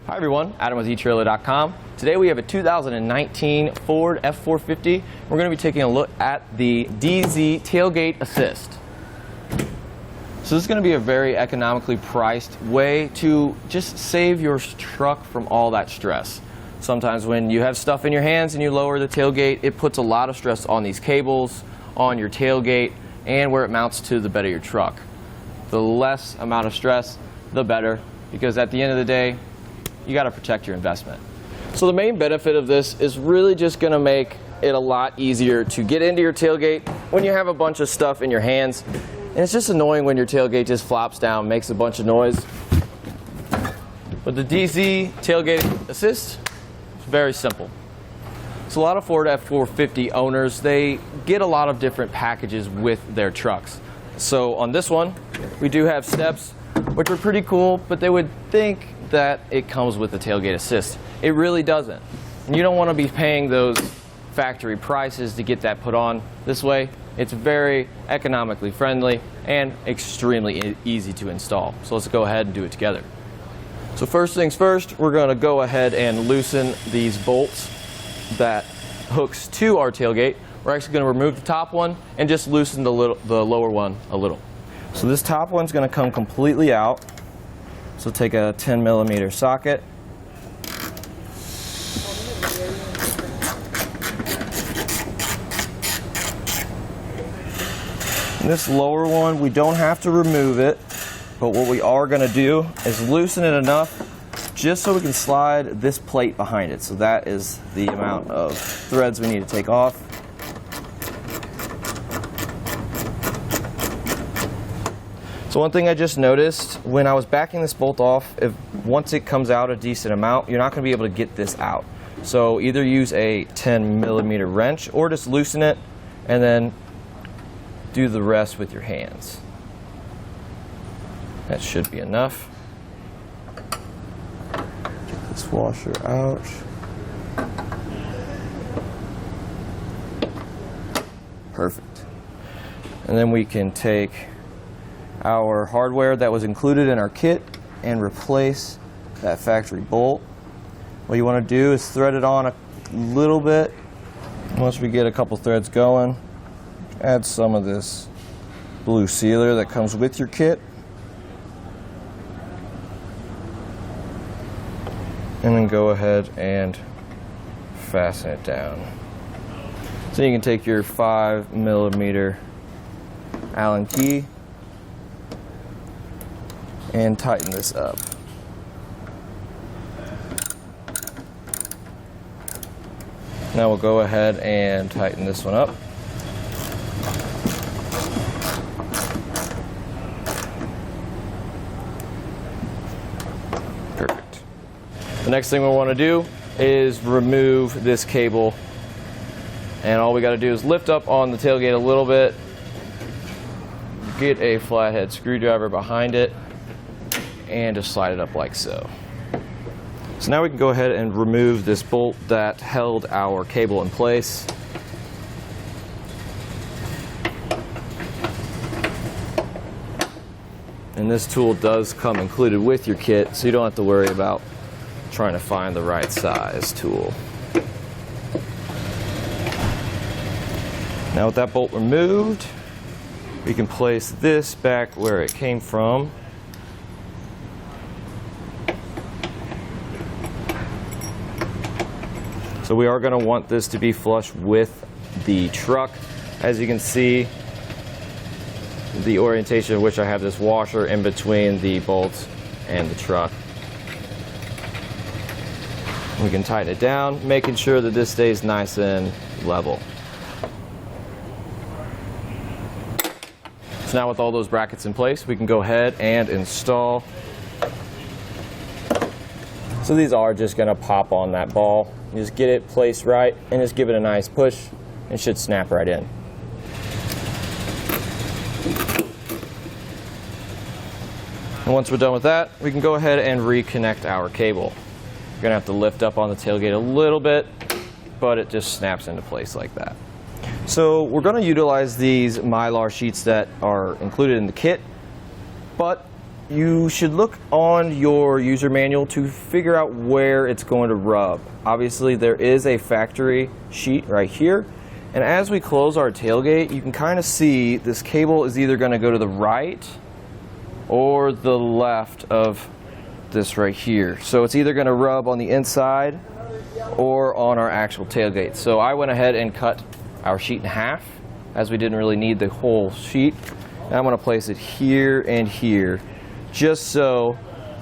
Hi everyone, Adam with eTrailer.com. Today we have a 2019 Ford F450. We're going to be taking a look at the DZ Tailgate Assist. So this is going to be a very economically priced way to just save your truck from all that stress. Sometimes when you have stuff in your hands and you lower the tailgate, it puts a lot of stress on these cables, on your tailgate, and where it mounts to the bed of your truck. The less amount of stress, the better, because at the end of the day, you got to protect your investment. So the main benefit of this is really just going to make it a lot easier to get into your tailgate when you have a bunch of stuff in your hands. And it's just annoying when your tailgate just flops down, makes a bunch of noise. But the DZ Tailgate Assist is very simple. So a lot of Ford F450 owners, they get a lot of different packages with their trucks. So on this one, we do have steps, which are pretty cool, but they would think that it comes with the tailgate assist. It really doesn't. And you don't want to be paying those factory prices to get that put on. This way, it's very economically friendly and extremely easy to install. So let's go ahead and do it together. So first things first, we're going to go ahead and loosen these bolts that hooks to our tailgate. We're actually going to remove the top one and just loosen the lower one a little. So this top one's going to come completely out. So take a 10mm socket. And this lower one, we don't have to remove it, but what we are going to do is loosen it enough just so we can slide this plate behind it. So that is the amount of threads we need to take off. So one thing I just noticed, when I was backing this bolt off, once it comes out a decent amount, you're not going to be able to get this out. So either use a 10mm wrench or just loosen it and then do the rest with your hands. That should be enough. Get this washer out. Perfect. And then we can take our hardware that was included in our kit and replace that factory bolt. What you want to do is thread it on a little bit. Once we get a couple threads going, add some of this blue sealer that comes with your kit. And then go ahead and fasten it down. So you can take your 5mm Allen key and tighten this up. Now we'll go ahead and tighten this one up. Perfect. The next thing we want to do is remove this cable, and all we got to do is lift up on the tailgate a little bit, get a flathead screwdriver behind it, and just slide it up like so. So now we can go ahead and remove this bolt that held our cable in place. And this tool does come included with your kit, so you don't have to worry about trying to find the right size tool. Now with that bolt removed, we can place this back where it came from. So we are going to want this to be flush with the truck. As you can see, the orientation of which I have this washer in between the bolts and the truck. We can tighten it down, making sure that this stays nice and level. So now with all those brackets in place, we can go ahead and install. So these are just going to pop on that ball. You just get it placed right and just give it a nice push, and it should snap right in. And once we're done with that, we can go ahead and reconnect our cable. You're going to have to lift up on the tailgate a little bit, but it just snaps into place like that. So we're going to utilize these Mylar sheets that are included in the kit, but you should look on your user manual to figure out where it's going to rub. Obviously there is a factory sheet right here, and as we close our tailgate you can kind of see this cable is either going to go to the right or the left of this right here. So it's either going to rub on the inside or on our actual tailgate. So I went ahead and cut our sheet in half, as we didn't really need the whole sheet. And I'm going to place it here and here, just so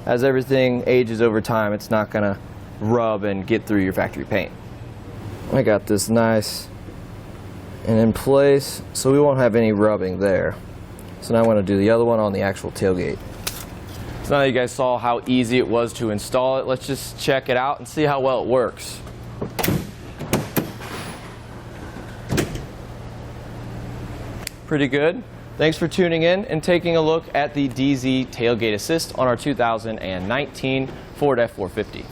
as everything ages over time it's not going to rub and get through your factory paint. I got this nice and in place, so we won't have any rubbing there. So now I'm going to do the other one on the actual tailgate. So now that you guys saw how easy it was to install it, let's just check it out and see how well it works. Pretty good. Thanks for tuning in and taking a look at the DZ Tailgate Assist on our 2019 Ford F450.